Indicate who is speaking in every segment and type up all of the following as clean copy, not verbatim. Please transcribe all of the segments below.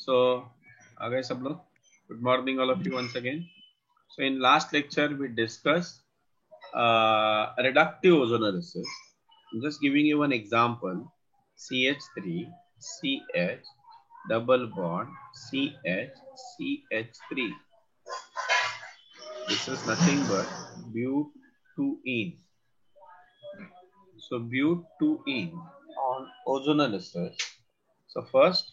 Speaker 1: So, आ गए सब लोग? Good morning, all of you once again. So, in last lecture we discussed reductive ozonolysis. I'm just giving you one example: CH3, CH, double bond, CH, CH3. This is nothing but butene. So, butene on ozonolysis. So, first,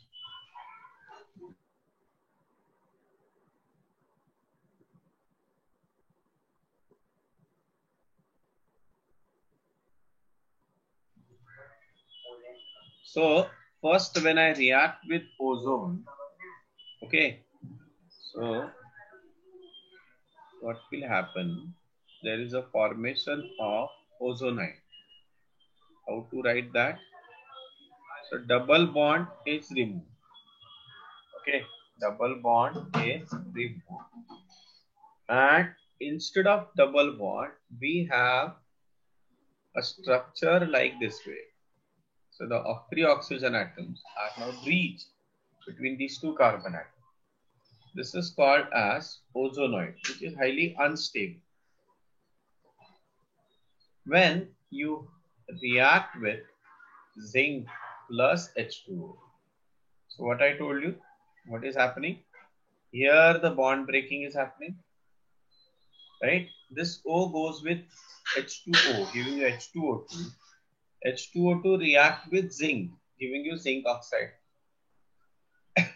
Speaker 1: when I react with ozone, okay, so what will happen? There is a formation of ozonide. How to write that? So double bond is removed. Okay, double bond is removed. And instead of double bond, we have a structure like this way. So the three oxygen atoms are now breached between these two carbon atoms. This is called as ozonoid, which is highly unstable. When you react with zinc plus H2O, so what I told you, what is happening? Here the bond breaking is happening, right? This O goes with H2O, giving you H2O2. H2O2 react with zinc, giving you zinc oxide.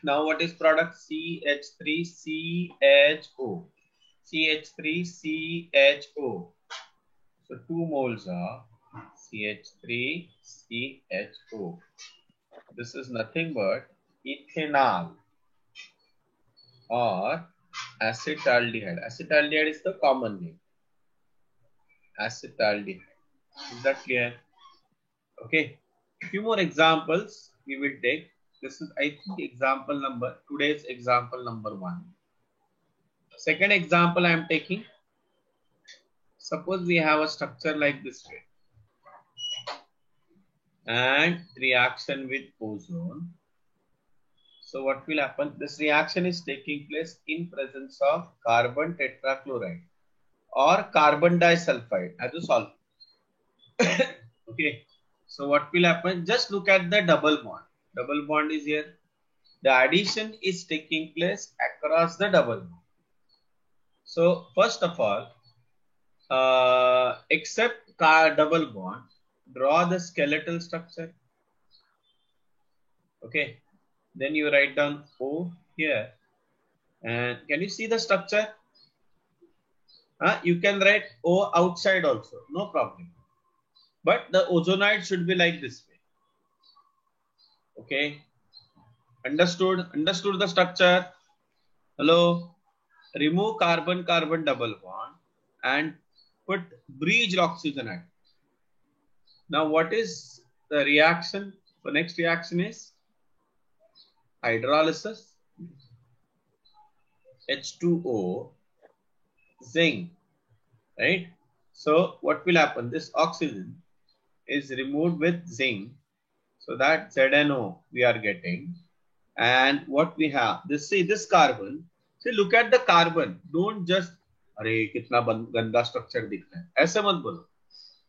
Speaker 1: Now what is product? CH3CHO. CH3CHO. So 2 moles of CH3CHO. This is nothing but ethanol or acetaldehyde. Acetaldehyde is the common name. Acetaldehyde. Is that clear? Okay. Few more examples we will take. This is, I think, today's example number 1. Second example I am taking. Suppose we have a structure like this way. And reaction with ozone. So what will happen? This reaction is taking place in presence of carbon tetrachloride or carbon disulfide as a solvent. Okay. So what will happen? Just look at the double bond. Double bond is here. The addition is taking place across the double bond. So first of all, except double bond, draw the skeletal structure. Okay. Then you write down O here. And can you see the structure? You can write O outside also, no problem. But the ozonoid should be like this way. Okay. Understood the structure? Hello? Remove carbon-carbon double bond and put breached oxygen atom. Now what is the reaction? The next reaction is hydrolysis. H2O, zinc, right? So what will happen? This oxygen is removed with zinc. So that ZNO we are getting. And what we have, this carbon. See, look at the carbon. Don't just, अरे कितना गंदा structure दिख रहा है, ऐसे मत बोलो.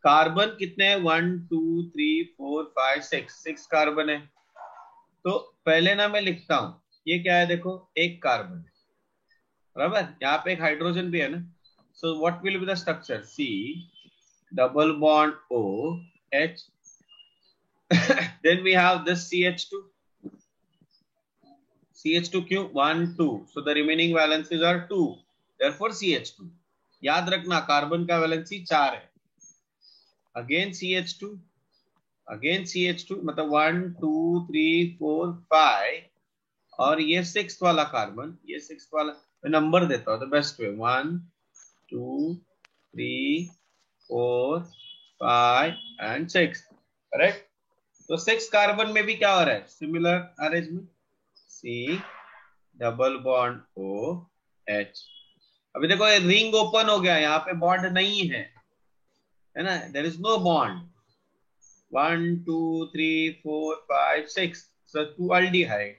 Speaker 1: Carbon कितने हैं? 1 2 3 4 5 6 कार्बन है. तो पहले ना मैं लिखता हूं, ये क्या है? देखो, एक कार्बन है, बराबर. यहाँ पे एक हाइड्रोजन भी है ना. सो what will be the structure? C double bond O H. Then we have this CH2. CH2 क्यों? 1 2. So the remaining valencies are 2. Therefore CH2. याद रखना, कार्बन का वैलेंसी 4 है. Again CH2. Again CH2, मतलब 1 2 3 4 5. और ये 6th वाला कार्बन, ये 6th वाला. मैं नंबर देता हूँ, the best way. 1 2 3 4 5 and 6. Correct? तो 6 कार्बन में भी क्या हो रहा है? Similar arrangement. C double bond O H. अभी देखो, ये रिंग ओपन हो गया, यहाँ पे बॉन्ड नहीं है ना? There is no bond. 1 2 3 4 5 6. So 2 aldehyde.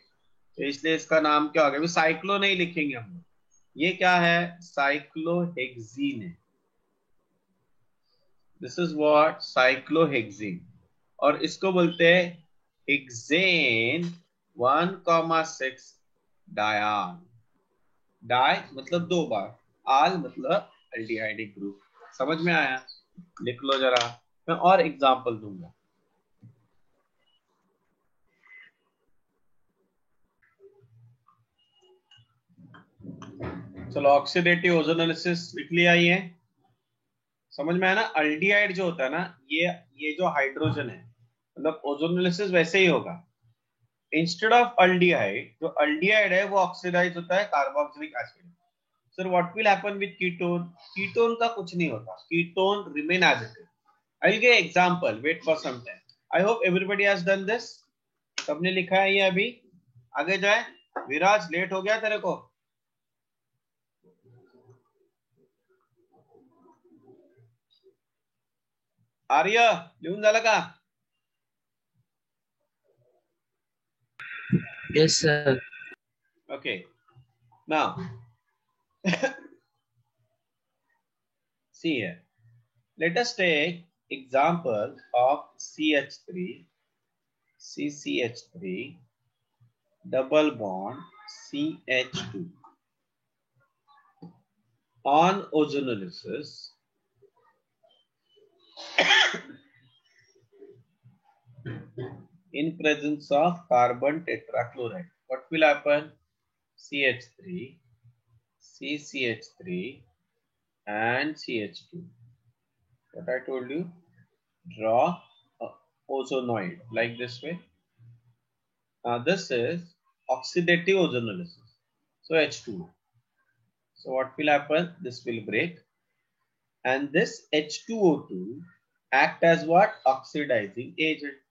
Speaker 1: तो इसलिए इसका नाम क्या हो गया? साइक्लो नहीं लिखेंगे हम, ये क्या है? साइक्लोहेक्सीन है। This is what? साइक्लोहेक्सीन। और इसको बोलते हैं हेक्सेन 1,6 डायान। डाई मतलब दो बार, आल मतलब एल्डिहाइडिक ग्रुप। समझ में आया? लिख लो जरा, मैं और एग्जांपल दूंगा। चलो ऑक्सीडेटिव ओजोनोलिसिस लिख लिया। ये समझ में आया ना? अल्डिहाइड जो होता है ना, ये जो हाइड्रोजन है, मतलब ओजोनोलिसिस वैसे ही होगा। इंस्टेड ऑफ अल्डिहाइड, जो अल्डिहाइड है वो ऑक्सीडाइज होता है carboxylic acid. Sir what will happen with ketone? Ketone का कुछ नहीं होता, ketone remain as it is. I will give example, wait for some time. I hope everybody has done this. सबने लिखा है ये अभी? आगे जाए। विराज लेट हो गया तेरे को? आर्य लिहून झालं का?
Speaker 2: Yes, sir.
Speaker 1: Okay. Now, see here. Let us take example of CH3, CCH3, double bond CH2. On ozonolysis, in presence of carbon tetrachloride, what will happen? CH3, CCH3 and CH2. What I told you, draw a ozonoid like this way. Now this is oxidative ozonolysis. So H2O. So what will happen? This will break, and this H2O2 act as what? Oxidizing agent.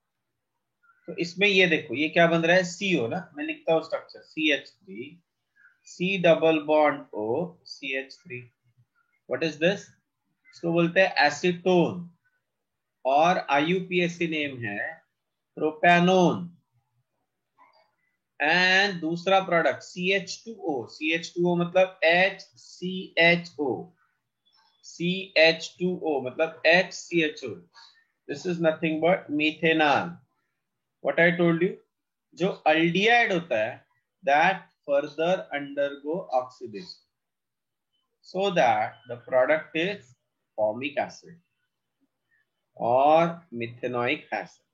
Speaker 1: तो इसमें ये देखो, ये क्या बन रहा है? CO ना, मैं लिखता हूँ structure CH3, C double bond O, CH3. What is this? इसको बोलते हैं एसीटोन, और IUPAC नेम है प्रोपेनोन। एंड दूसरा प्रोडक्ट CH2O, CH2O मतलब HCHO, CH2O मतलब HCHO. This is nothing but methanol. What I told you, जो अल्डिहाइड होता है that further undergo oxidation so that the product is formic acid or methanoic acid.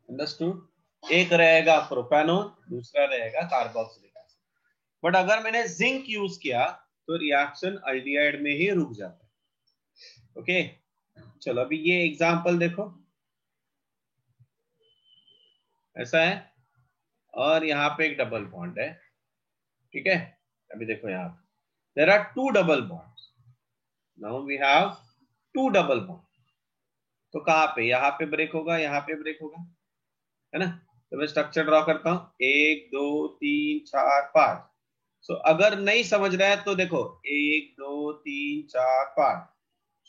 Speaker 1: Understood? एक रहेगा propanone, दूसरा रहेगा carboxylic acid. But अगर मैंने जिंक यूज किया तो रिएक्शन अल्डिहाइड में ही रुक जाता है। ओके, चलो अभी ये एग्जांपल देखो, ऐसा है, और यहाँ पे एक डबल बॉन्ड है, ठीक है? अभी देखो यहाँ पे there are two double bonds. Now we have two double bond. तो कहाँ पे? यहाँ पे ब्रेक होगा, यहाँ पे ब्रेक होगा, है ना? तो मैं स्ट्रक्चर ड्रॉ करता हूँ, 1 2 3 4 5। सो अगर नहीं समझ रहा है तो देखो 1 2 3 4 5।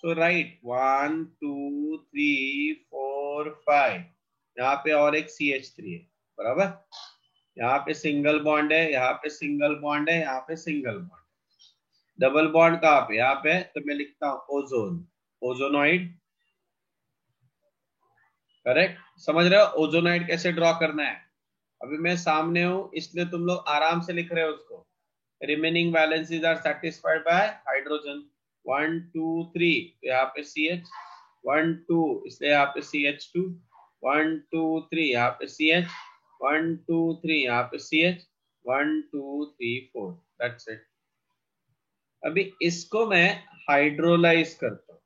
Speaker 1: सो राइट 1 2 3 4 5। यहाँ पे और एक CH3 है, बराबर? यहाँ पे सिंगल बॉन्ड है, यहाँ पे सिंगल बॉन्ड है, यहाँ पे सिंगल बॉन्ड। डबल बॉन्ड कहाँ पे? यहाँ पे। तो मैं लिखता हूँ ओजोन, ओजोनॉइड। करेक्ट? समझ रहे हो ओजोनॉइड कैसे ड्रॉ करना है? अभी मैं सामने हूं इसलिए तुम लोग आराम से लिख रहे हो उसको। Remaining valencies are satisfied by hydrogen 1 2 3। तो यहाँ पे CH 1 2, इसलिए यहाँ पे CH2 1 2 3, यहाँ पे CH 1 2 3, यहाँ पे CH 1 2 3 4। That's it. अभी इसको मैं हाइड्रोलाइज करता हूँ,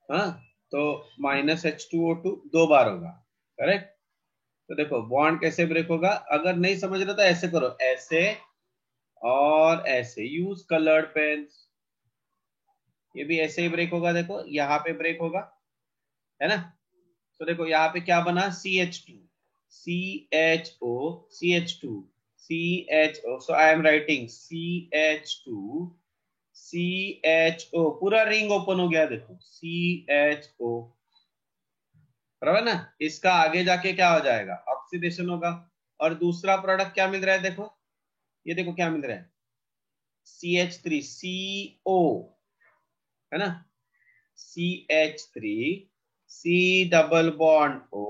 Speaker 1: हाँ? तो -H2O2 दो बार होगा, करेक्ट? तो देखो बॉन्ड कैसे ब्रेक होगा, अगर नहीं समझ रहे तो ऐसे करो, ऐसे और ऐसे। Use coloured pens. ये भी ऐसे ही ब्रेक होगा, देखो यहाँ पे ब्रेक होगा, है ना? तो देखो यहाँ पे क्या बना? CH2 CHO CH2 CHO। So I am writing CH2 CHO, पूरा रिंग ओपन हो गया, देखो CHO। बराबर ना। इसका आगे जाके क्या हो जाएगा, ऑक्सीडेशन होगा। और दूसरा प्रोडक्ट क्या मिल रहा है, देखो ये देखो क्या मिल रहा है, CH3 CO, है ना, CH3 C double bond O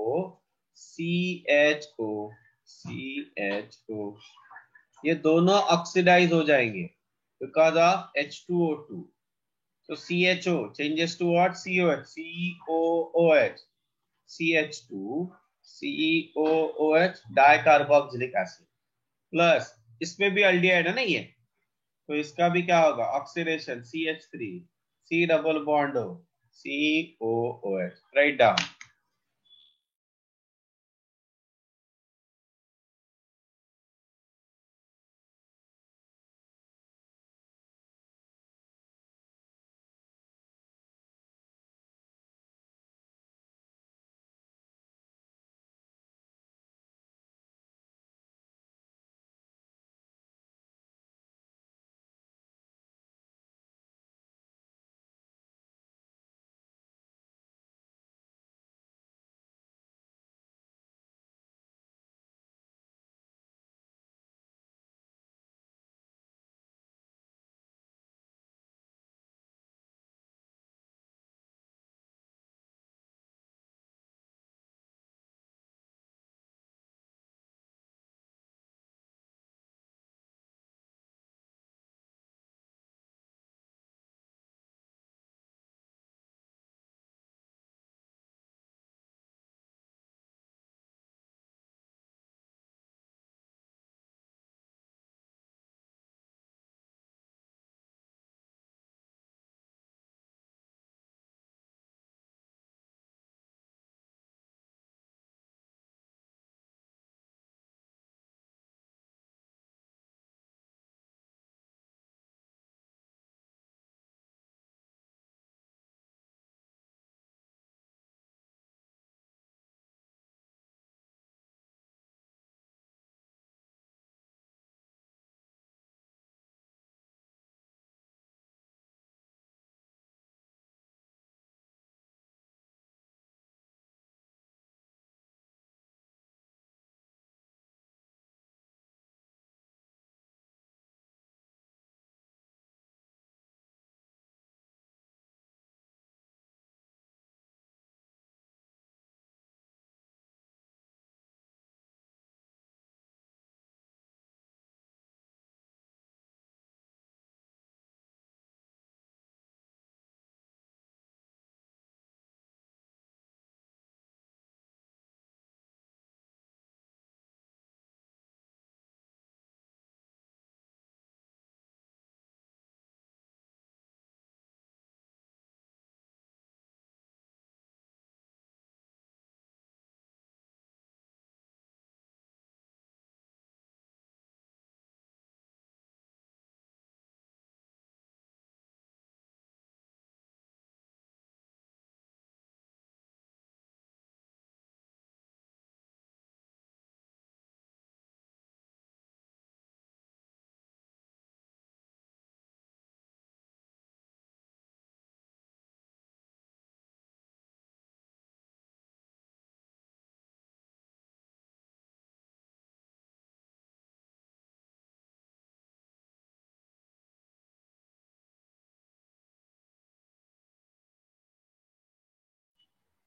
Speaker 1: CHO CHO, ये दोनों ऑक्सीडाइज हो जाएंगे because of H2O2. So CHO changes to what, COH, COOH, CH2 COOH dicarboxylic acid plus, इसमें भी अल्डिहाइड है ना ये, तो इसका भी क्या होगा, oxidation CH3 C double bond O COOH, write down.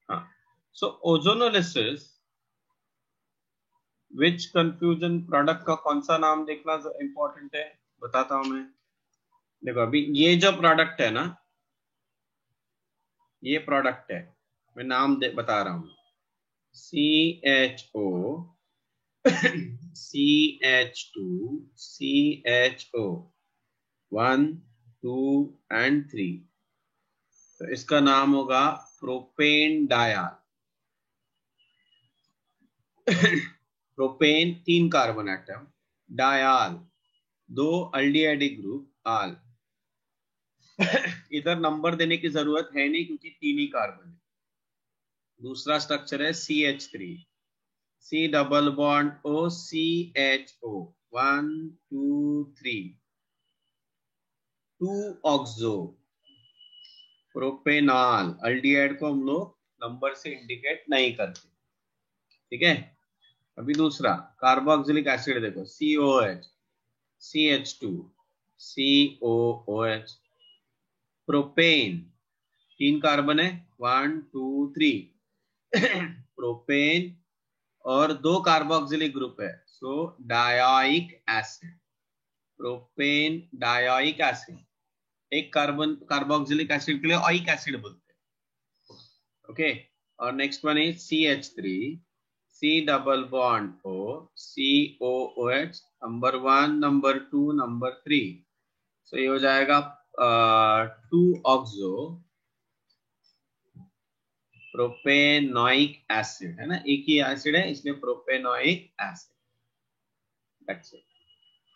Speaker 1: हाँ, सो ओजोनोलिसिस, विच कंफ्यूजन प्रोडक्ट का कौन सा नाम देखना इंपॉर्टेंट है, बताता हूं मैं. देखो अभी ये जो प्रोडक्ट है ना, ये प्रोडक्ट है, मैं नाम बता रहा हूं, CHO CH2 CHO 1 2 and 3, तो इसका नाम होगा propane dial. Propane 3 carbon atom, dial 2 aldehydic group al. इधर नंबर देने की जरूरत है नहीं क्योंकि 3 ही कार्बन है. दूसरा स्ट्रक्चर है CH3 C double bond O CHO 1 2 3 2 oxo propanol, aldehyde को हम लोग नंबर से इंडिकेट नहीं करते, ठीक है। अभी दूसरा कार्बोक्सिलिक एसिड देखो, COH, CH2, COOH, propane, 3 carbon है, 1 2 3 प्रोपेन, और 2 कार्बोक्सिलिक ग्रुप है, so dioic acid, propane dioic acid. एक कार्बन कार्बोक्सिलिक एसिड के लिए ऑइक एसिड बोलते हैं, ओके। और next one is CH3, C double bond O, COOH, number 1, number 2, number 3, so ये हो जाएगा 2 ऑक्सो प्रोपेनोइक एसिड, है ना, एक ही एसिड है इसलिए प्रोपेनोइक एसिड, दैट्स इट।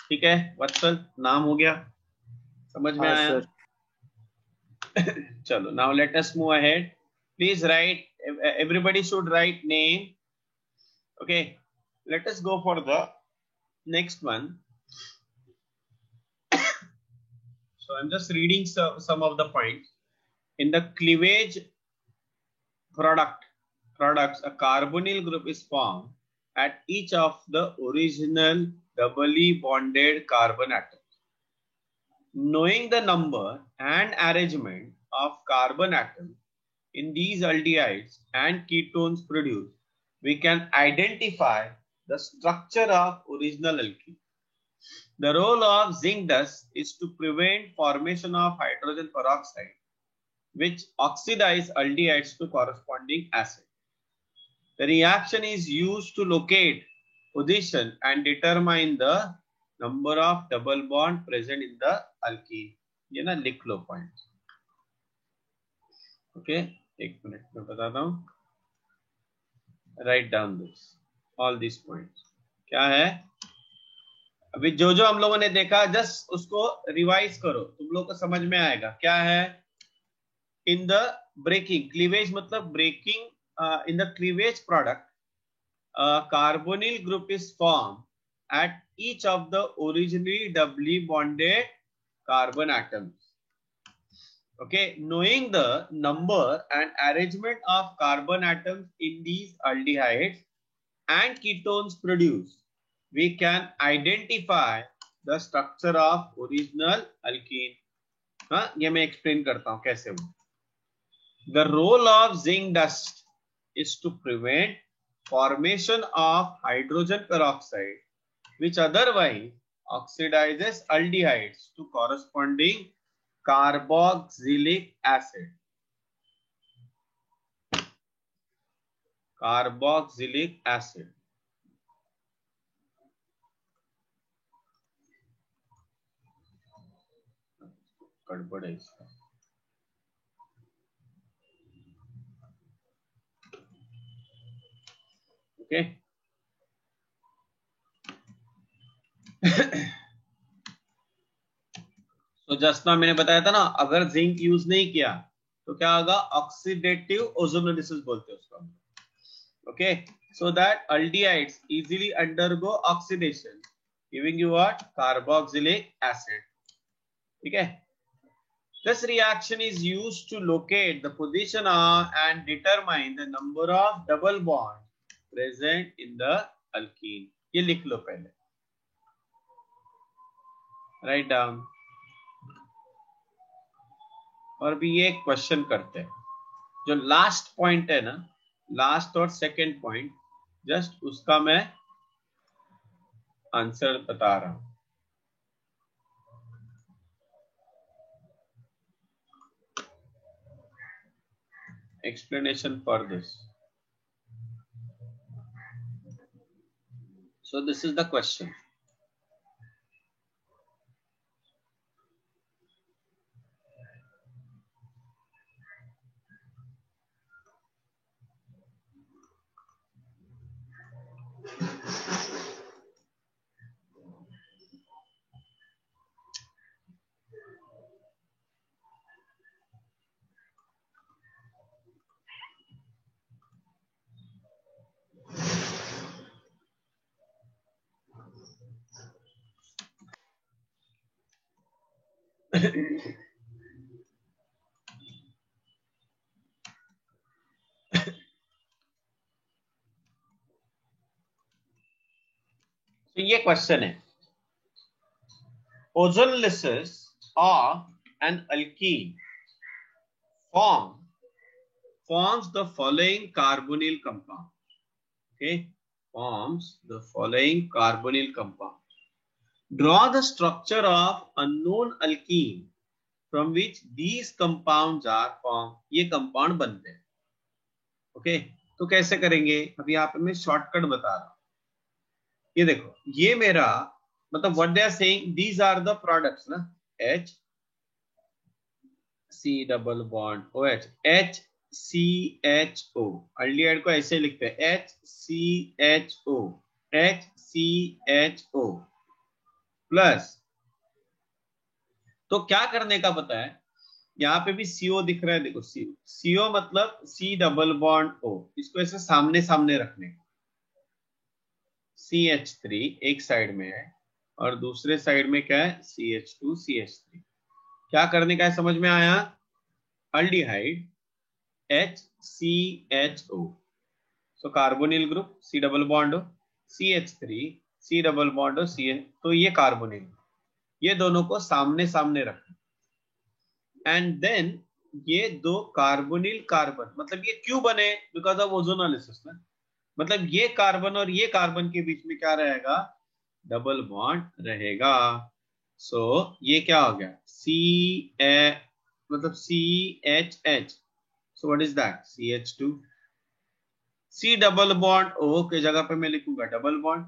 Speaker 1: ठीक है वत्सल, नाम हो गया, समझ में
Speaker 2: हाँ
Speaker 1: आया?
Speaker 2: सर।
Speaker 1: चलो, now let us move ahead. Please write, everybody should write name. Okay, let us go for the next one. So I'm just reading some of the points. In the cleavage products, a carbonyl group is formed at each of the original doubly bonded carbon atoms. Knowing the number and arrangement of carbon atoms in these aldehydes and ketones produced, we can identify the structure of original alkene. The role of zinc dust is to prevent formation of hydrogen peroxide, which oxidize aldehydes to corresponding acid. The reaction is used to locate position and determine the number of double bond present in the alkene. ये ना लिख लो point, okay. एक minute में बताता हूँ, write down this, all this points. क्या है, अभी जो जो हम लोगों ने देखा जस्ट उसको रिवाइज करो, तुम लोग को समझ में आएगा क्या है। इन द ब्रेकिंग, क्लीवेज मतलब breaking, in the cleavage product a carbonyl group is formed at each of the originally doubly bonded carbon atoms. Okay, knowing the number and arrangement of carbon atoms in these aldehydes and ketones produced, we can identify the structure of original alkene. हाँ, ये मैं explain करता हूँ कैसे वो। The role of zinc dust is to prevent formation of hydrogen peroxide, which otherwise oxidizes aldehydes to corresponding carboxylic acid. Carboxylic acid. गड़बड़ है इसका। Okay. तो जस्ट ना मैंने बताया था ना, अगर जिंक यूज नहीं किया तो क्या होगा, ऑक्सीडेटिव ओजोनोलिसिस बोलते हैं उसको। Okay, so that aldehydes easily undergo oxidation, giving you what, carboxylic acid. ठीक है, this reaction is used to locate the position and determine the number of double bonds present in the alkene. ये लिख लो पहले, write down. और भी ये question करते हैं, जो लास्ट पॉइंट है ना, लास्ट और सेकंड पॉइंट, जस्ट उसका मैं आंसर बता रहा हूं। explanation for this. So this is the question. तो ये क्वेश्चन है, ozonolysis of an alkene forms the following carbonyl compound. Okay, forms the following carbonyl compound. Draw the structure of unknown alkene from which these compounds are formed. ये compound बनते हैं. Okay, तो कैसे करेंगे? अभी यहाँ पे मैं शॉर्टकट बता रहा हूं. ये देखो, ये मेरा मतलब what they are saying, these are the products ना, H C double bond OH, H C H O. Aldehyde को ऐसे लिखते हैं H C H O, H C H O plus. तो क्या करने का पता है, यहाँ पे भी CO दिख रहा है, देखो CO मतलब C डबल बॉन्ड O, इसको ऐसे सामने सामने रखने का. CH3 एक साइड में है और दूसरे साइड में क्या है, CH2 CH3. क्या करने का है समझ में आया? Aldehyde HCHO, so carbonyl group C double bond O, CH3 C double bond O CH, तो ये कार्बोनिल, ये दोनों को सामने सामने रखना. एंड देन ये दो कार्बोनिल कार्बन, मतलब ये क्यों बने? बिकॉज ऑफ ओजोनोलिसिस ना. मतलब ये कार्बन और ये कार्बन के बीच में क्या रहेगा? डबल बॉन्ड रहेगा. सो ये क्या हो गया? मतलब CHH. So what is that? CH2. C double bond O के जगह पे मैं लिखूंगा डबल बॉन्ड,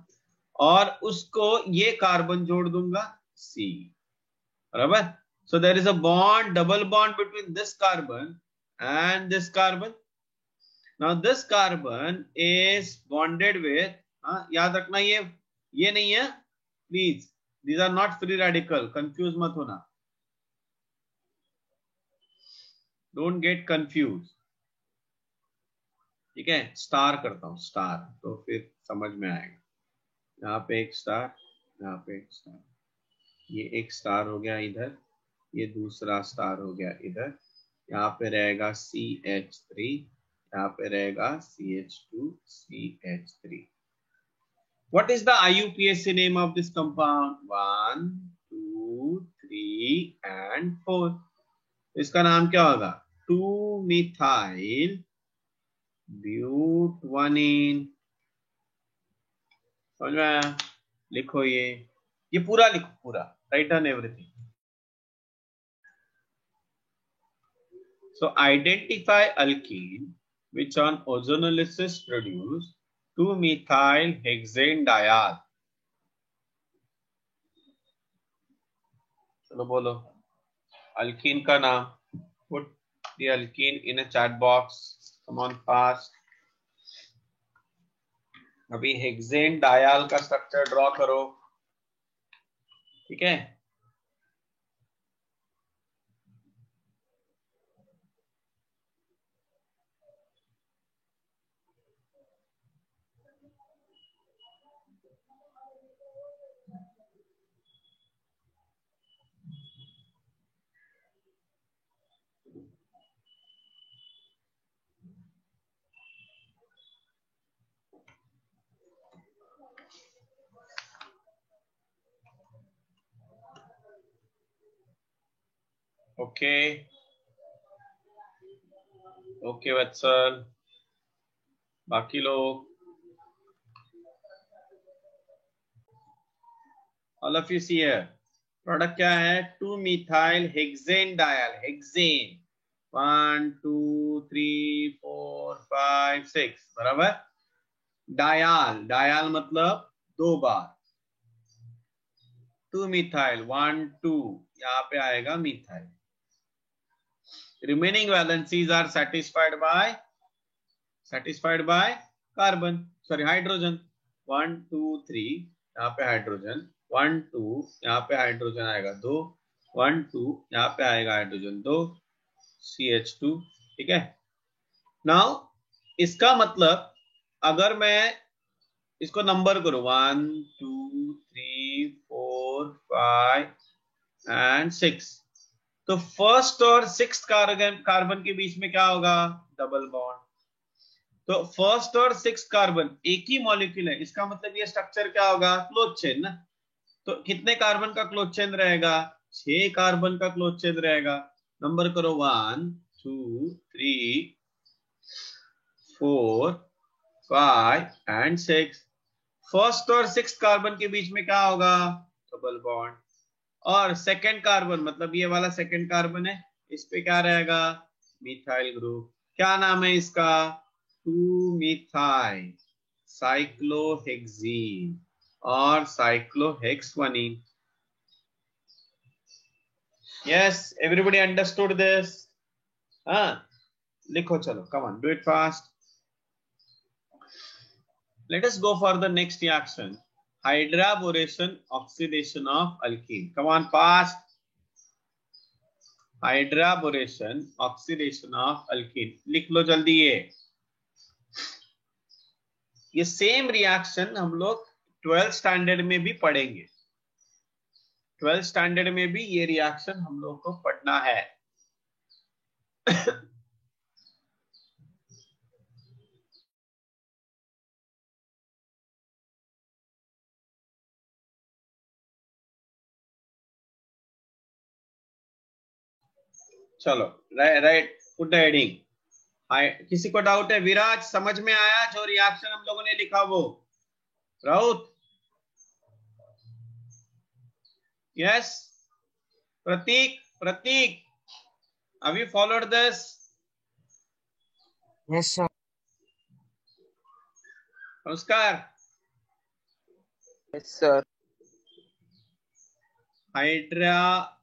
Speaker 1: और उसको ये कार्बन जोड़ दूंगा C. बराबर. So there is a bond, double bond between this carbon and this carbon. Now this carbon is bonded with, याद रखना ये नहीं है please, these are not free radical, confuse मत होना, don't get confused. ठीक है, स्टार करता हूं, स्टार, तो फिर समझ में आएगा. यहाँ पे एक स्टार, यहाँ पे एक स्टार, ये एक स्टार हो गया इधर, ये दूसरा स्टार हो गया इधर, यहाँ पे रहेगा CH3, यहाँ पे रहेगा CH2 CH3. What is the IUPAC name of this compound? 1 2 3 and 4. इसका नाम क्या होगा? 2-methyl butanene. समझ में आया? लिखो ये पूरा लिखो, पूरा, write down everything. So identify alkene which on ozonolysis produce 2-methyl hexanediol. चलो बोलो alkene का नाम. Put the alkene in a chat box. Come on fast. अभी hexanediol का स्ट्रक्चर ड्रॉ करो. ठीक है, ओके ओके वत्सल, बाकी लोग, all of you see here. Product क्या है? 2-methyl hexanediol. हेक्सेन 1 2 3 4 5 6, बराबर. डायाल, डायाल मतलब दो बार. 2-methyl 1 2, यहाँ पे आएगा methyl. Remaining valencies are satisfied by carbon, sorry hydrogen. 1 2 3, यहाँ पे हाइड्रोजन. 1 2, यहाँ पे हाइड्रोजन आएगा 2. 1 2, यहाँ पे आएगा हाइड्रोजन 2, CH2. ठीक है. नाउ इसका मतलब अगर मैं इसको नंबर करूं 1 2 3 4 5 एंड 6, तो फर्स्ट और सिक्स्थ कार्बन के बीच में क्या होगा? Double bond. तो फर्स्ट और 6 कार्बन एक ही मॉलिक्यूल है, इसका मतलब ये स्ट्रक्चर क्या होगा, क्लोज चेन ना। तो कितने कार्बन का क्लोज चेन रहेगा, 6 कार्बन का क्लोज चेन रहेगा। नंबर करो 1 2 3 4 5 एंड 6। फर्स्ट और 6 कार्बन के बीच में क्या होगा, डबल बॉन्ड। और सेकेंड कार्बन मतलब ये वाला सेकेंड कार्बन है, इस पे क्या रहेगा, मिथाइल ग्रुप। क्या नाम है इसका, 2 मिथाइल साइक्लोहेक्सीन और साइक्लोहेक्सवनीन। Yes, everybody understood this. हाँ, लिखो चलो, come on, do it fast. Let us go for the next reaction. Hydroboration, oxidation of alkene. Come on, fast. Hydroboration, oxidation of alkene. लिख लो जल्दी ये सेम रिएक्शन हम लोग 12th स्टैंडर्ड में भी पढ़ेंगे। 12th स्टैंडर्ड में भी ये रिएक्शन हम लोग को पढ़ना है। चलो, राइट, पुट द हेडिंग। किसी को डाउट है, विराज समझ में आया जो रिएक्शन हम लोगों ने लिखा वो, Raut? Yes, Pratik, Pratik, have you followed this?
Speaker 2: Yes, sir.
Speaker 1: नमस्कार।
Speaker 2: Yes, sir.
Speaker 1: Hydroboration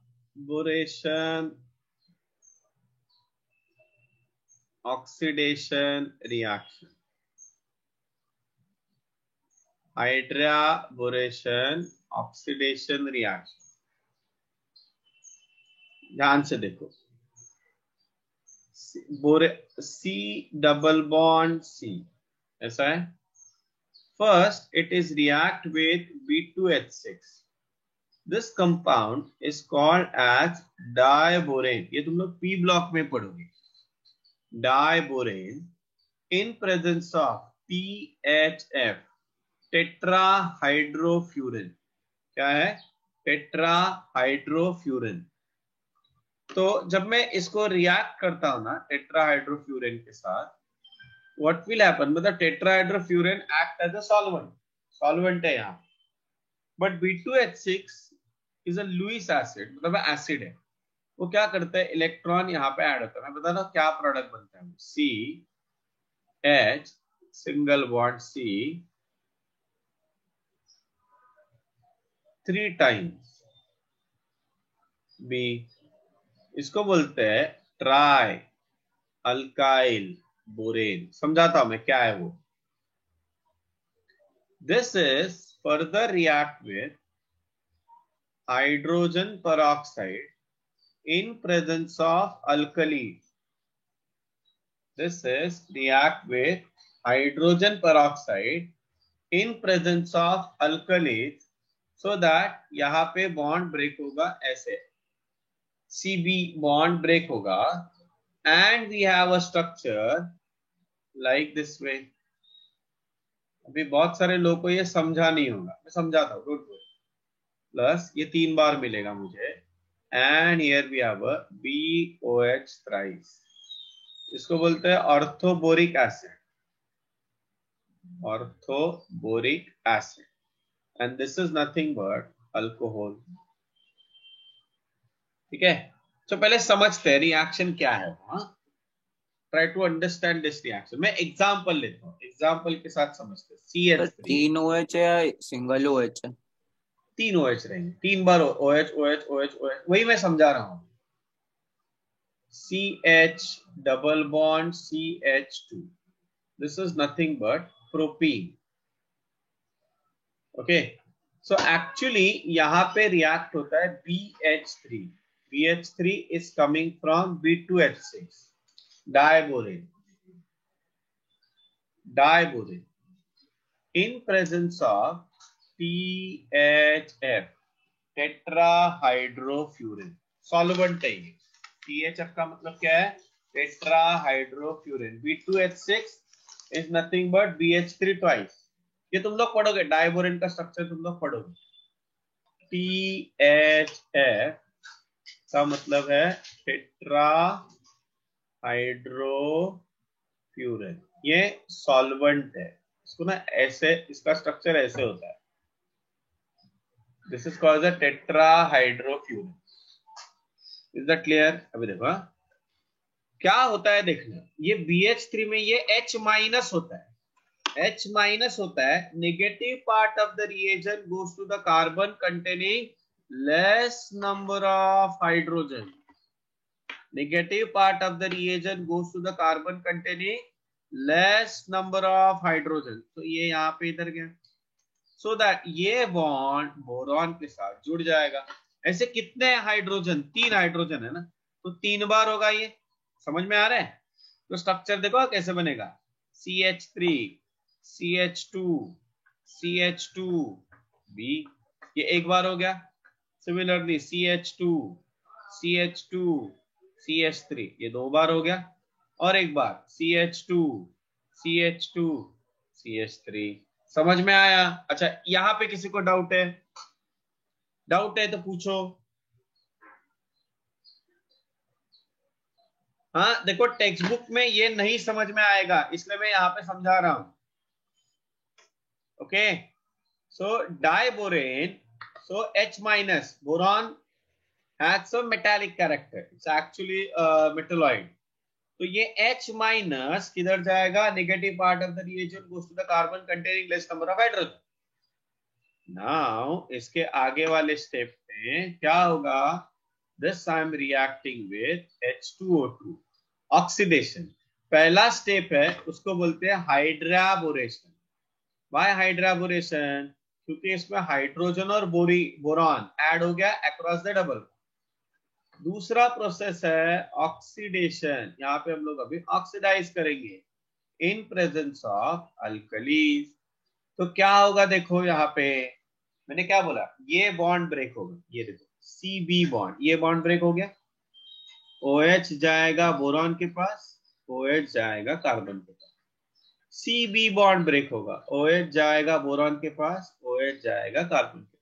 Speaker 1: oxidation reaction. Hydroboration oxidation reaction. ध्यान से देखो, C डबल बॉन्ड C, ऐसा है। First it is react with B2H6. This compound is called as diborane. ये तुम लोग P block में पढ़ोगे। Diborane in presence of THF, टेट्राहाइड्रोफ्यूरिन। क्या है, टेट्राहाइड्रोफ्यूरिन। तो जब मैं इसको रिएक्ट करता हूं ना टेट्राहाइड्रोफ्यूरिन के साथ, व्हाट विल हैपन, मतलब tetrahydrofuran act as a solvent, solvent है यहाँ। But B2H6 is a Lewis acid, मतलब एसिड है। वो क्या करता है, इलेक्ट्रॉन यहाँ पे ऐड होता है। मैं बता रहा हूँ क्या प्रोडक्ट बनता है, CH single bond C 3 times B, इसको बोलते हैं ट्राई अल्काइल बोरेन। समझाता हूं मैं क्या है वो। This is further react with hydrogen peroxide in presence of alkali. This is react with hydrogen peroxide in presence of alkalis, so that यहाँ पे बॉन्ड ब्रेक होगा ऐसे, CB बॉन्ड ब्रेक होगा, and we have a structure like this way. अभी बहुत सारे लोगों को ये समझा नहीं होगा, मैं समझाता हूँ, डोंट वरी। प्लस ये 3 बार मिलेगा मुझे, and here we have a BOH thrice. इसको बोलते हैं orthoboric acid, orthoboric acid, and this is nothing but alcohol. ठीक है, तो पहले समझते हैं रिएक्शन क्या है। Try to understand this reaction. मैं एग्जांपल लेता हूँ, एग्जांपल के साथ समझते हैं। CH3
Speaker 2: तीन OH है या सिंगल OH है?
Speaker 1: 3 OH रहेंगे, 3 बार OH OH OH OH, वही मैं समझा रहा हूँ। CH double bond CH2, this is nothing but propene. Okay, so actually यहाँ पे react होता है BH3. BH3 is coming from B2H6, diborane, diborane in presence of THF, tetrahydrofuran. Solvent है ये। THF का मतलब क्या है, टेट्राहाइड्रोफ्यूरिन। B2H6 is nothing but BH3 twice. ये तुम लोग पढ़ोगे, डाइबोरेन का स्ट्रक्चर तुम लोग पढ़ोगे। THF का मतलब है टेट्रा हाइड्रोफ्यूरन। ये सॉल्वेंट है, इसको ना ऐसे, इसका स्ट्रक्चर ऐसे होता है। This is called the tetra hydrofuran. Is that clear? अभी देखो क्या होता है देखना, ये BH3 में ये H माइनस होता है, H माइनस होता है। Negative part of the reagent goes to the carbon containing less number of hydrogen. Negative part of the reagent goes to the carbon containing less number of hydrogen. तो ये यहाँ पे इधर गया, so that ये bond boron के साथ जुड़ जाएगा। ऐसे कितने हाइड्रोजन? 3 हाइड्रोजन है ना, तो 3 बार होगा। ये समझ में आ रहा है? तो स्ट्रक्चर देखो कैसे बनेगा, CH3 CH2 CH2B, ये एक बार हो गया। सिमिलरली CH2 CH2 CH3, ये 2 बार हो गया। और एक बार CH2 CH2 CH3। समझ में आया? अच्छा, यहां पे किसी को डाउट है? डाउट है तो पूछो। हाँ देखो, टेक्स्ट बुक में ये नहीं समझ में आएगा, इसलिए मैं यहाँ पे समझा रहा हूं। Okay, so diborane, so H minus boron has some metallic character, it's actually metalloid। तो ये H माइनस किधर जाएगा? Negative part of the reagent goes to the carbon containing less number of hydrogen. Now इसके आगे वाले step में क्या होगा? This I am reacting with H2O2, oxidation. पहला स्टेप है, उसको बोलते हैं हाइड्राबोरेशन। वाई हाइड्राबोरेशन? क्योंकि इसमें हाइड्रोजन और बोरॉन ऐड हो गया अक्रॉस द डबल। दूसरा प्रोसेस है ऑक्सीडेशन, यहाँ पे हम लोग अभी ऑक्सीडाइज करेंगे इन प्रेजेंस ऑफ अल्कलीज। तो क्या होगा देखो, यहाँ पे मैंने क्या बोला, ये बॉन्ड ब्रेक होगा। ये देखो CB बॉन्ड, ये बॉन्ड ब्रेक हो गया। OH जाएगा बोरॉन के पास, OH जाएगा कार्बन के पास। CB बॉन्ड ब्रेक होगा, OH जाएगा बोरॉन के पास, OH जाएगा कार्बन के पास।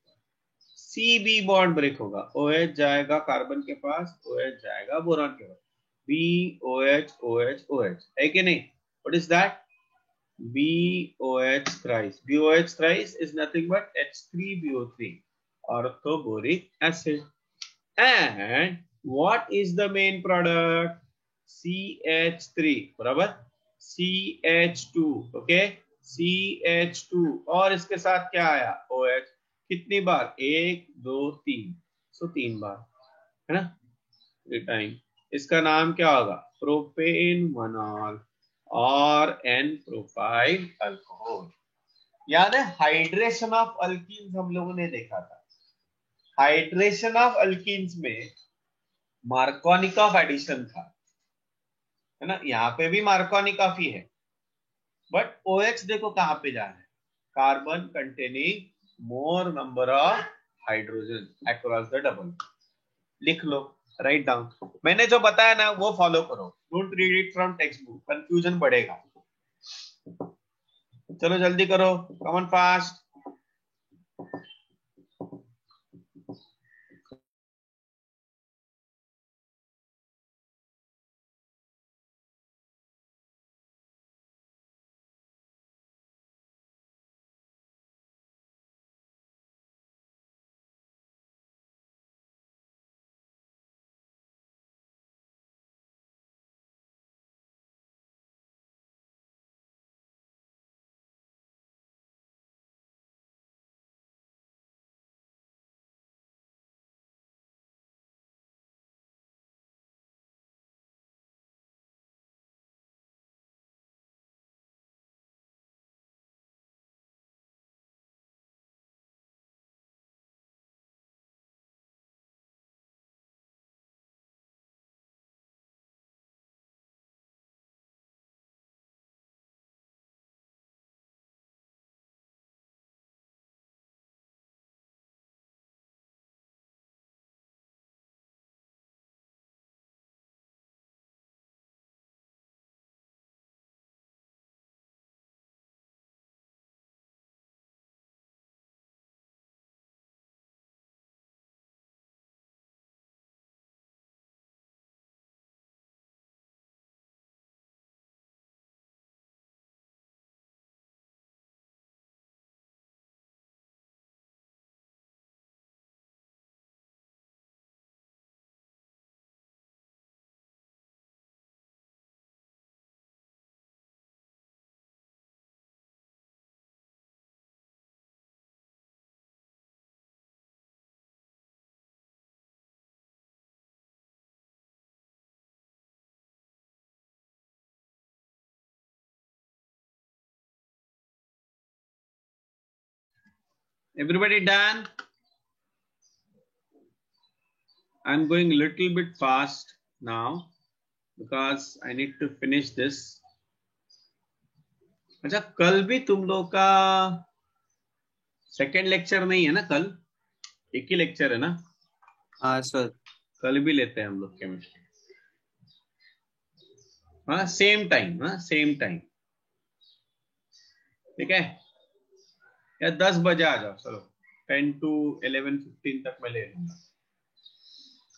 Speaker 1: CB बॉन्ड ब्रेक होगा, OH जाएगा कार्बन के पास, OH जाएगा बोरॉन के पास। BOH OH OH है कि नहीं? What is that? BOH thrice. BOH thrice is nothing but H3BO3, orthoboric acid. And what is the main product? CH3, बराबर CH2, okay? CH2 और इसके साथ क्या आया? OH। कितनी बार? 1 2 3, सो 3 बार है ना, टाइम। इसका नाम क्या होगा? प्रोपेन मोनॉल और N प्रोपाइल अल्कोहल। याद है हाइड्रेशन ऑफ अल्कीन्स हम लोगों ने देखा था। हाइड्रेशन ऑफ अल्कीन्स में मार्कोनिकॉफ एडिशन था, है ना? यहाँ पे भी मार्कोनिकॉफ ही है, बट OH देखो कहां पे जा रहा है, carbon containing more number of hydrogen across the double. लिख लो, राइट डाउन। मैंने जो बताया ना वो फॉलो करो, don't read it from text book, confusion बढ़ेगा। चलो जल्दी करो, come on fast. Everybody done? I'm going little bit fast now because I need to finish this. अच्छा, कल भी तुम लोग का सेकेंड लेक्चर नहीं है ना? कल एक ही लेक्चर है ना?
Speaker 2: हाँ सर।
Speaker 1: कल भी लेते हैं हम लोग केमिस्ट्री। हाँ, सेम टाइम। हाँ, सेम टाइम। ठीक है, या 10 बजे आ जाओ। चलो 10 to 11:15 तक मैं ले लूंगा,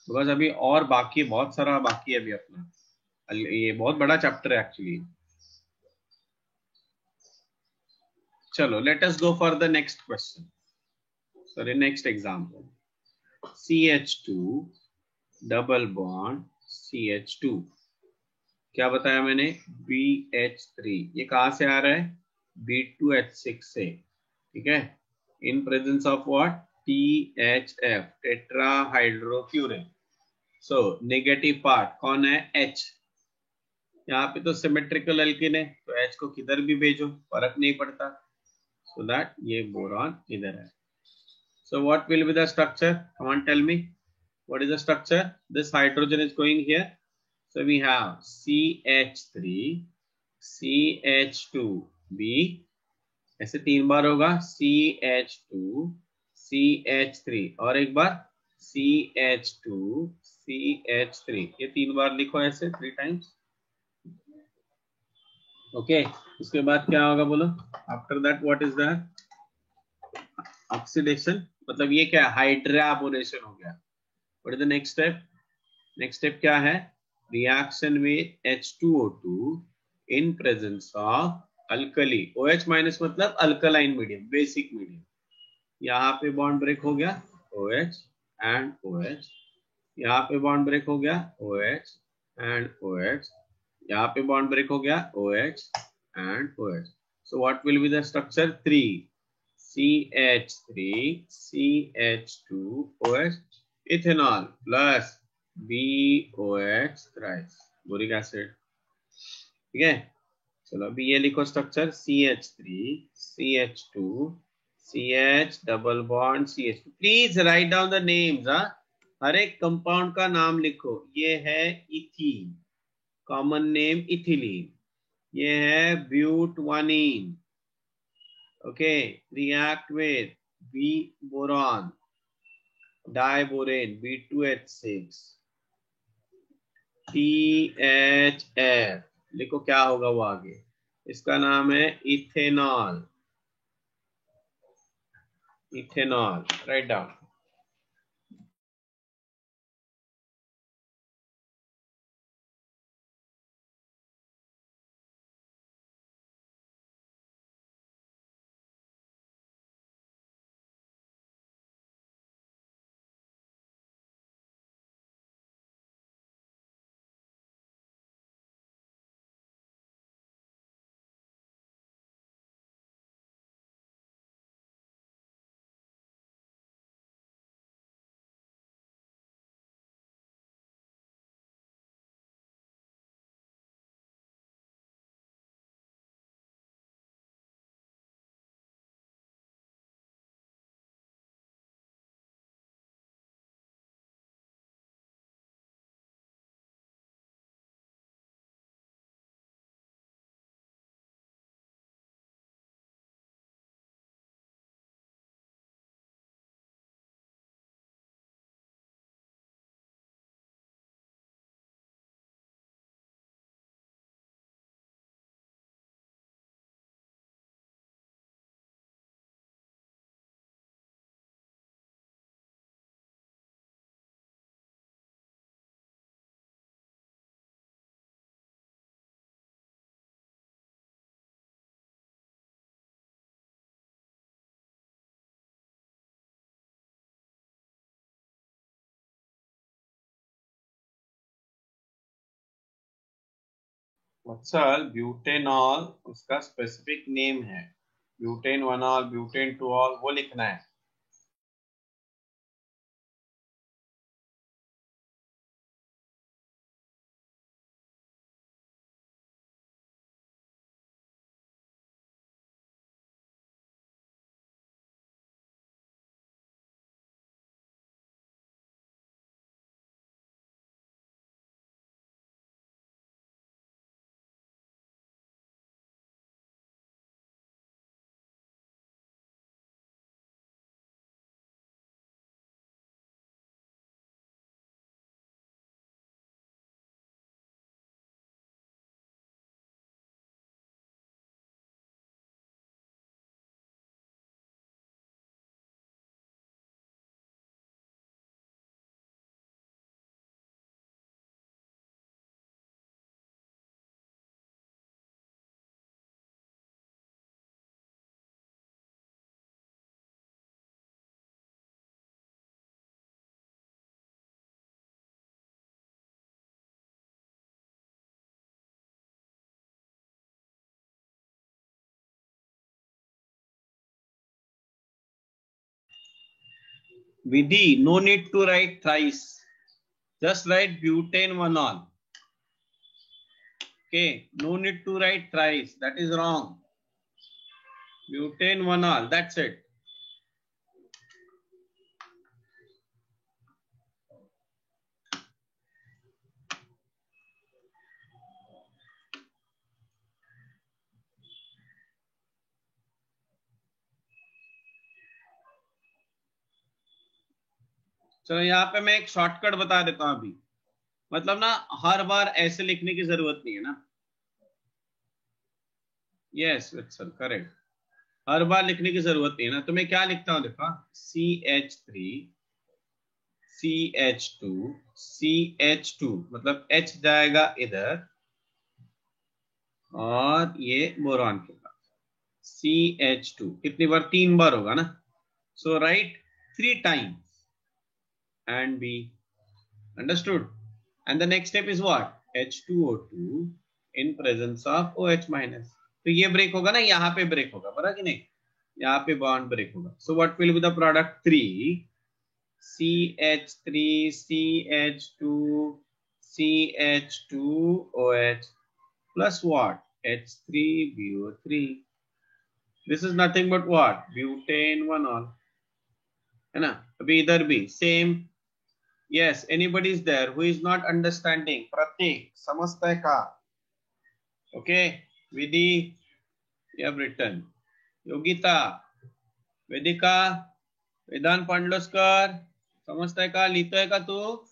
Speaker 1: बिकॉज अभी और बाकी बहुत सारा बाकी है अभी अपना। ये बहुत बड़ा चैप्टर है एक्चुअली। चलो, let us go for the next question. Sorry, next example. CH2 double bond CH2, क्या बताया मैंने? BH3। ये कहां से आ रहा है? B2H6 से। ठीक है, in presence of what? THF, tetrahydrofuran. So negative part कौन है? H। यहाँ पे तो सिमेट्रिकल एल्किन है, तो H को किधर भी भेजो फर्क नहीं पड़ता। सो दैट ये बोरॉन इधर है। So what will be the structure? Come on tell me, what is the structure? This hydrogen is going here, so we have CH3 CH2B, ऐसे 3 बार होगा। CH2 CH3 और एक बार CH2 CH3, ये 3 बार लिखो ऐसे 3 टाइम्स। ओके, उसके बाद क्या होगा बोलो? After that what is that? Oxidation, मतलब ये क्या? हाइड्राबोरेशन हो गया। What is the next step? Next step क्या है? Reaction with H2O2 in presence of alkali. OH minus मतलब अल्कलाइन मीडियम, बेसिक मीडियम। यहाँ पे बॉन्ड ब्रेक हो गया OH एंड OH, यहाँ पे बॉन्ड ब्रेक हो गया OH एंड OH, यहाँ पे बॉन्ड ब्रेक हो गया OH and OH। So what will be the structure? 3 CH3 CH2OH, ethanol plus BOH thrice, boric acid. ठीक है, चलो अभी ये लिखो structure. CH3 CH2 CH double bond CH2। Please write down the names. हर एक कंपाउंड का नाम लिखो। ये है इथीन, कॉमन नेम इथिलीन। ये है ब्यूटवानीन। Okay, react with B boron, diborane B2H6 THF। लिखो क्या होगा वो आगे। इसका नाम है ethanol. Ethanol, write down. Vatsal, butanol उसका स्पेसिफिक नेम है। ब्यूटेन 1ऑल, ब्यूटेन 2ऑल, वो लिखना है। Vidhi, no need to write thrice. Just write butane 1-ol. Okay, no need to write thrice. That is wrong. Butane 1-ol. That's it. चलो यहाँ पे मैं एक शॉर्टकट बता देता हूं अभी. मतलब ना हर बार ऐसे लिखने की जरूरत नहीं है ना. Yes sir correct. हर बार लिखने की जरूरत नहीं है ना. तो मैं क्या लिखता हूं देखो. CH3 CH2 CH2 मतलब H जाएगा इधर और ये बोरॉन के पास CH2 कितनी बार 3 बार होगा ना. सो right 3 times and B. Understood? And the next step is what? H2O2 in presence of OH minus. तो ये ब्रेक होगा ना. यहाँ पे ब्रेक होगा बराबर कि नहीं. यहाँ पे बॉन्ड ब्रेक होगा. So what will be the product? 3 CH3 CH2 CH2OH plus what? H3BO3. This is nothing but what? Butane 1-ol. है ना. अभी इधर भी same. Yes, anybody is there who is not understanding? Pratik, समझता है का? Okay, Vidhi, you have written. Yogita, Vedika, Vedant Pandloskar, समझता है का? लिखता है का तू?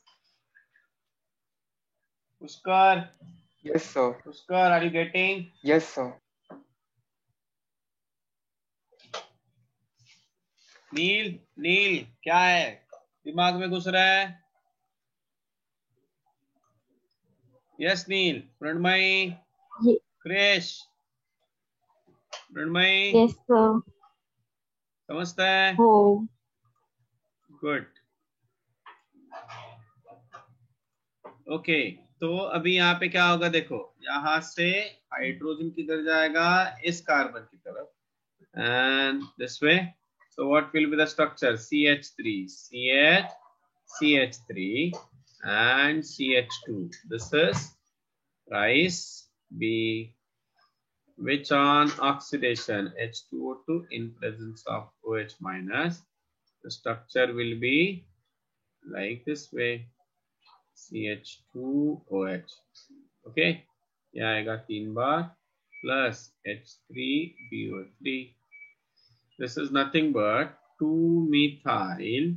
Speaker 1: Puskar,
Speaker 3: Yes, sir.
Speaker 1: Puskar, are you getting?
Speaker 3: Yes, sir.
Speaker 1: नील, क्या है? दिमाग में घुस रहा है? Yes, नील. प्रणमयी, क्रेश, प्रणमयी.
Speaker 4: Yes, sir.
Speaker 1: समझता है?
Speaker 4: Oh.
Speaker 1: गुड. ओके, तो अभी यहाँ पे क्या होगा देखो. यहाँ से हाइड्रोजन किधर जाएगा? इस कार्बन की तरफ. And this way. So what will be the structure? CH3 CH3 and CH2. This is rice B. Which on oxidation H2O2 in presence of OH minus. The structure will be like this way. CH2OH. Okay, ये आएगा 3 बार plus H3BO3. This is nothing but 2-methyl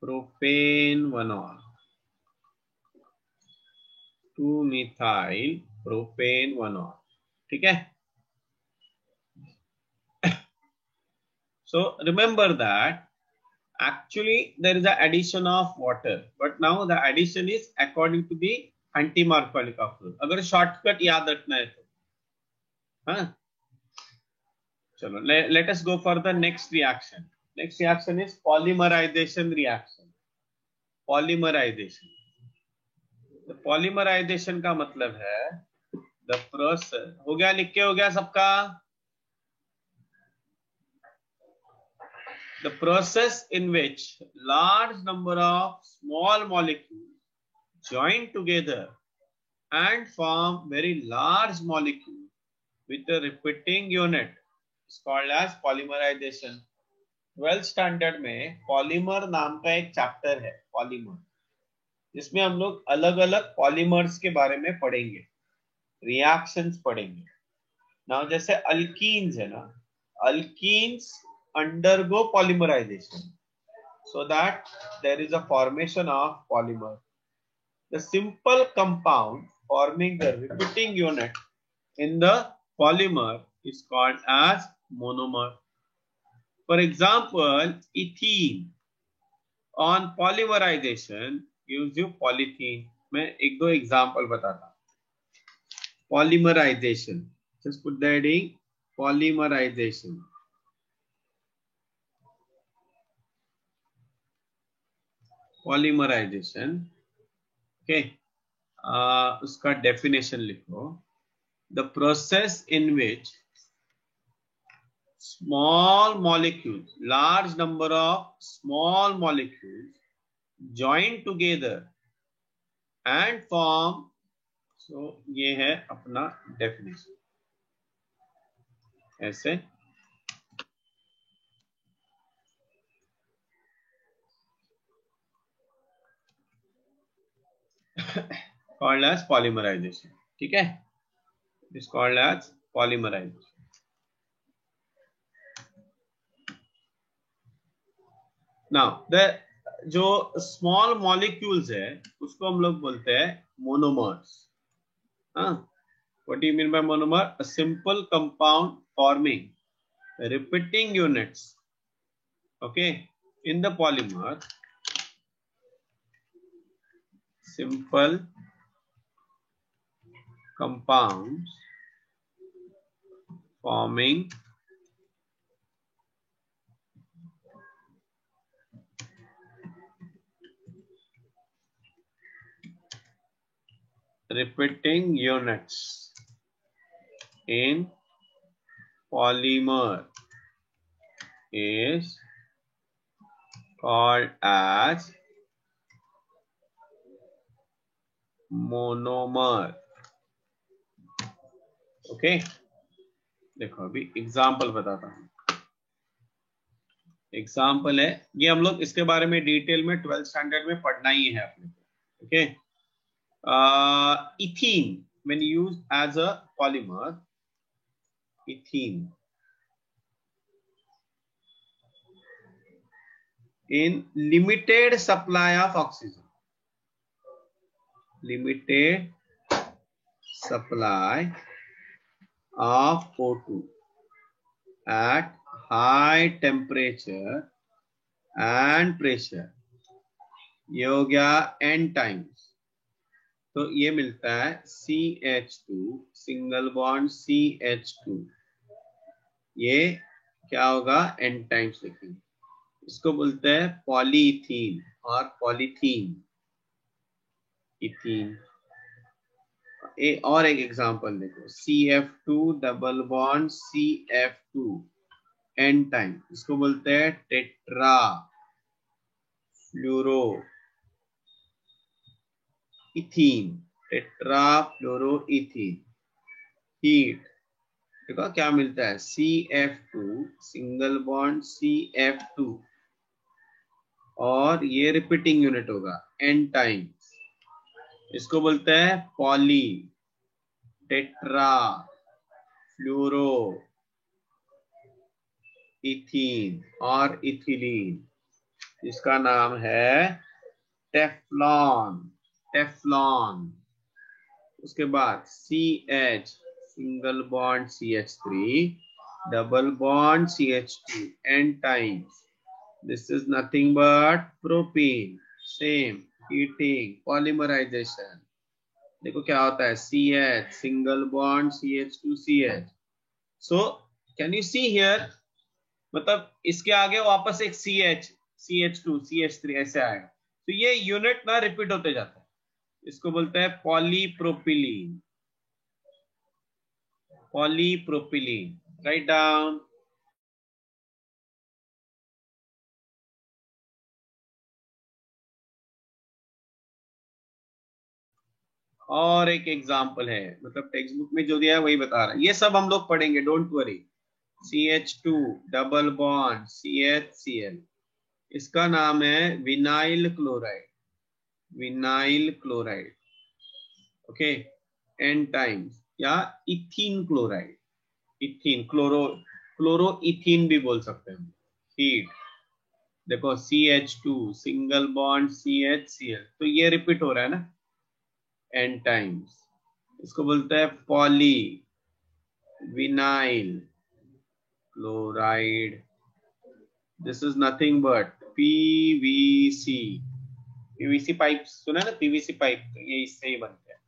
Speaker 1: propane 1-ol. 2-methyl propane 1-ol. ठीक है. So remember that actually there is an addition of water, but now the addition is according to the anti-Markovnikov rule. अगर shortcut याद रखना है तो. हाँ. चलो, let us go for the next reaction. Next reaction is polymerization reaction. Polymerization. The polymerization का मतलब है the process. हो गया? लिख के हो गया सबका? The process in which large number of small molecules join together and form very large molecule with a repeating unit is called as polymerization. 12th standard में polymer नाम का एक चैप्टर है, polymer, जिसमें हम लोग अलग अलग polymers के बारे में पढ़ेंगे, reactions पढ़ेंगे. Now जैसे alkenes है ना, alkenes undergo polymerization so that there is a formation of polymer. The simple compound forming the repeating unit in the polymer is called as monomer. For example, ethene on polymerization gives you polythene. मैं एक दो example बताता. Polymerization. Just put the heading polymerization. Polymerization. Okay. उसका definition लिखो. The process in which small molecules, large number of small molecules join together and form. So ये है अपना definition. ऐसे called as polymerization. ठीक है, it is called as polymerization. Now the जो small molecules है उसको हम लोग बोलते हैं monomers. हाँ, what do you mean by monomer? A simple compound forming repeating units, okay, in the polymer. Simple compounds forming repeating units in polymer is called as monomer. Okay, देखो अभी example बताता हूं. एग्जाम्पल है ये, हम लोग इसके बारे में डिटेल में 12th स्टैंडर्ड में पढ़ना ही है अपने को. Okay, ethene when used as a polymer, ethene in limited supply of oxygen, limited supply of O2 at high temperature and pressure, ये हो गया n टाइम्स. तो ये मिलता है CH2 सिंगल बॉन्ड CH2. ये क्या होगा, n टाइम्स लिखेंगे. इसको बोलते हैं पॉलीथीन और पॉलीथीन, इथीन. और एक एग्जांपल देखो, CF2 double bond CF2 n time, इसको बोलते हैं टेट्रा फ्लोरो इथीन, टेट्रा फ्लोरो इथीन. हीट देखो क्या मिलता है, CF2 सिंगल बॉन्ड CF2 और ये रिपीटिंग यूनिट होगा n टाइम्स, इसको बोलते हैं पॉली टेट्रा फ्लोरो इथीन और इथिलीन. इसका नाम है टेफ्लॉन, टेफ्लॉन. उसके बाद CH single bond CH3 double bond CH2 n times, this is nothing but propene. Same heating, polymerization. देखो क्या होता है, CH single bond CH2 CH. So can you see here, मतलब इसके आगे वापस एक CH CH2 CH3 ऐसे आएगा. तो ये यूनिट ना रिपीट होते जाता है, इसको बोलते हैं पॉलीप्रोपिलीन, पॉलीप्रोपिलीन. Write down. और एक एग्जांपल है, मतलब टेक्स्ट बुक में जो दिया है वही बता रहा है, ये सब हम लोग पढ़ेंगे, don't worry. CH2 double bond CHCl, इसका नाम है vinyl chloride, vinyl chloride. Okay, n times. या ethene chloride, ethene chloro, chloro ethene भी बोल सकते हैं. हीट देखो, CH2 सिंगल बॉन्ड CHCl, तो ये रिपीट हो रहा है ना n टाइम्स, इसको बोलते हैं poly vinyl chloride. This is nothing but PVC. PVC pipe सुना ना, PVC पाइप, तो ये इससे ही बनते हैं.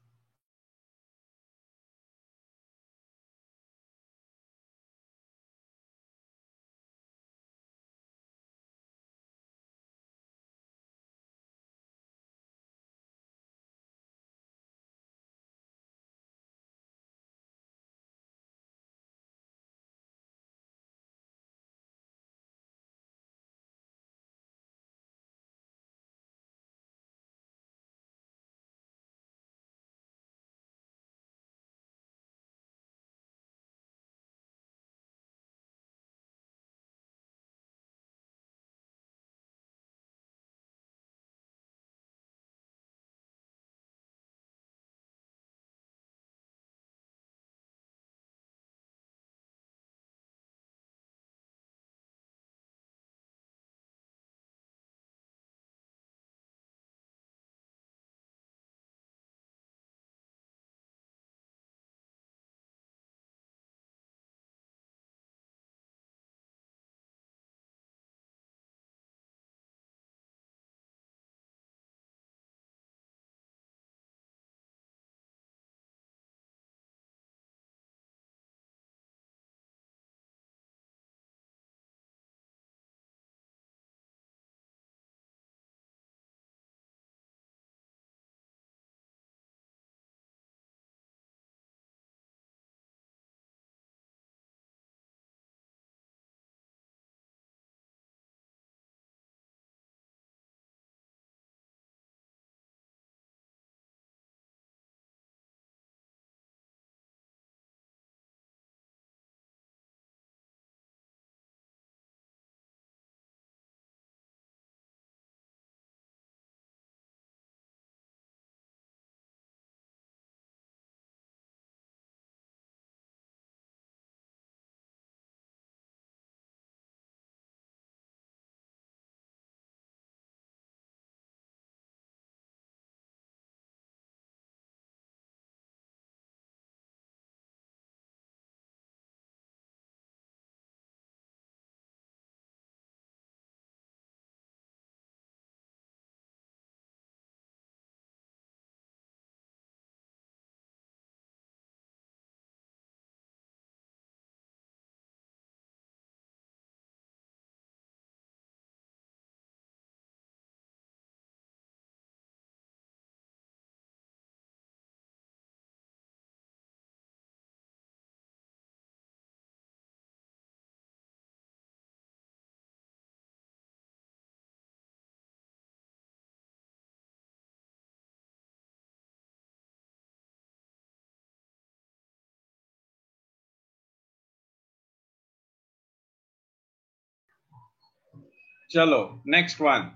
Speaker 1: चलो next one.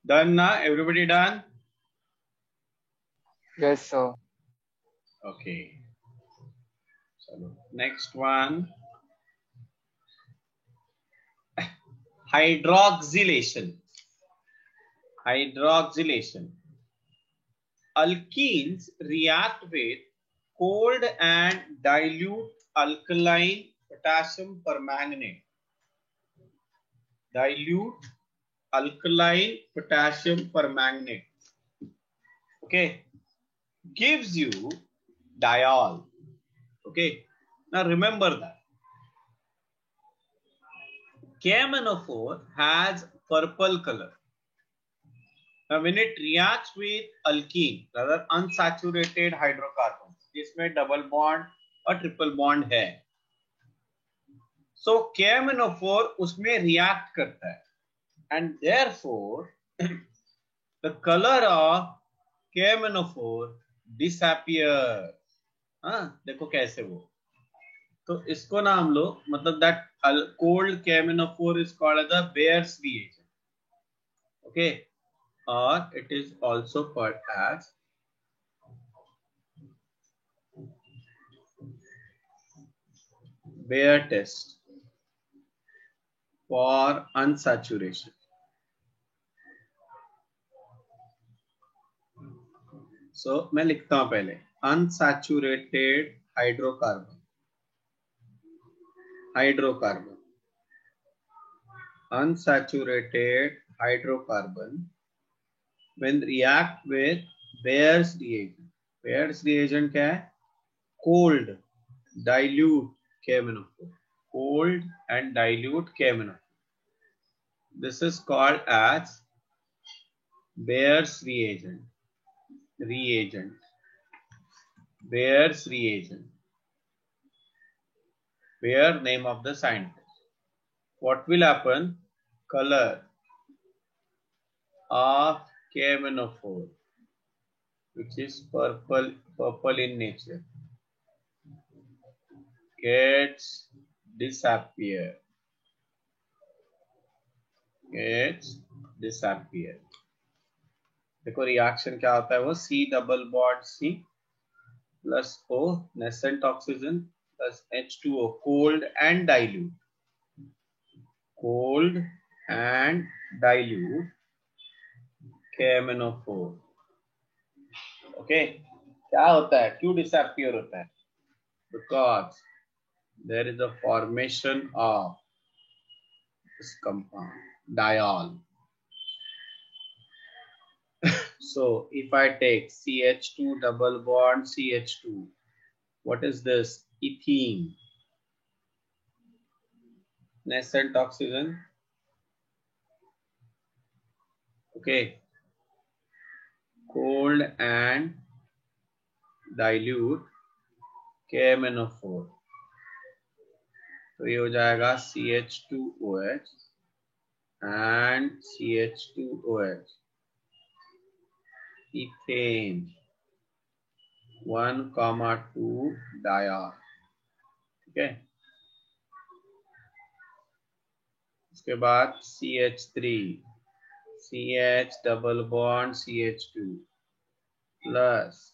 Speaker 1: Done na? Everybody done?
Speaker 2: Yes, sir.
Speaker 1: Okay. Chalo. Next one. Hydroxylation. Hydroxylation. Alkenes react with cold and dilute alkaline potassium permanganate. Dilute alkaline potassium permanganate. Okay. Gives you diol. Okay. Now remember that KMNO4 has purple color. Now when it reacts with alkene, rather unsaturated hydrocarbons, जिसमें double bond और triple bond है, so KMNO4 उसमें react करता है, and therefore the color of KMNO4 disappears. हाँ, देखो कैसे वो. तो इसको ना हम लोग मतलब that cold KMNO4 is called as the Bayer's reagent. Okay, or it is also called as Bayer test for unsaturation. So मैं लिखता हूं पहले unsaturated hydrocarbon. Unsaturated hydrocarbon when react with Bayer's reagent. Bayer's reagent क्या है? Cold dilute KMNO4. Cold and dilute KMNO4. This is called as Bayer's reagent. Bayer's reagent. Bayer, name of the scientist. What will happen? Color of KMNO4, which is purple in nature, gets disappear. देखो reaction क्या होता है वो C double bond C plus O nascent oxygen plus H2O cold and dilute KMNO4. Okay, क्या होता है, क्यों disappear होता है? Because there is a formation of this compound diol. So if I take CH2 double bond CH2, what is this? Ethene. Nascent oxygen. Okay. Cold and dilute KMNO4. तो ये हो जाएगा CH2OH and CH2OH. Ethane 1,2 diol. Okay. उसके बाद CH3 CH double bond CH2 plus,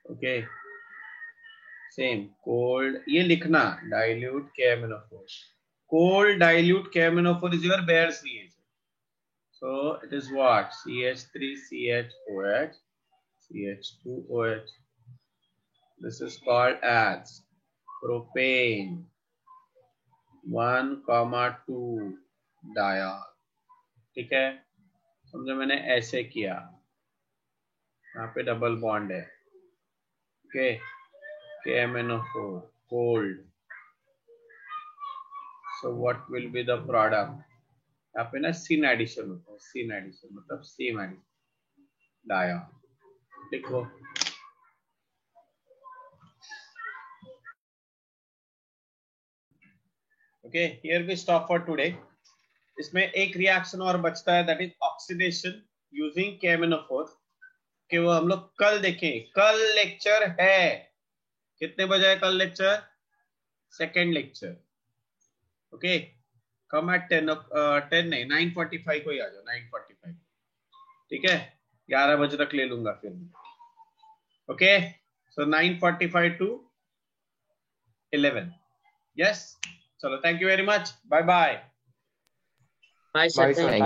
Speaker 1: okay, same cold, ये लिखना dilute KMNO4. Cold dilute KMNO4 is your Bayer's reagent. So it is what? CH3CHOH CH2OH. This is called as propane 1,2 diol. ठीक है, समझो मैंने ऐसे किया, यहाँ पे डबल बॉन्ड है. Okay, KMNO4 cold. So what will be the product? यहाँ पे ना sin addition होता है. sin addition मतलब same addition diol. देखो okay, here we stop for today. इसमें एक रिएक्शन और बचता है, that is oxidation using KMNO4 कि वो हम लोग कल देखें. कल लेक्चर है, कितने बजे है कल लेक्चर? Second lecture. ओके, कम एट 10 नहीं 9:45 को ही आ जाओ 9:45 ठीक है 11 बजे तक ले लूंगा फिर ओके सो 9:45 to 11 यस चलो thank you very much bye bye
Speaker 3: Bye, sir. Thank you.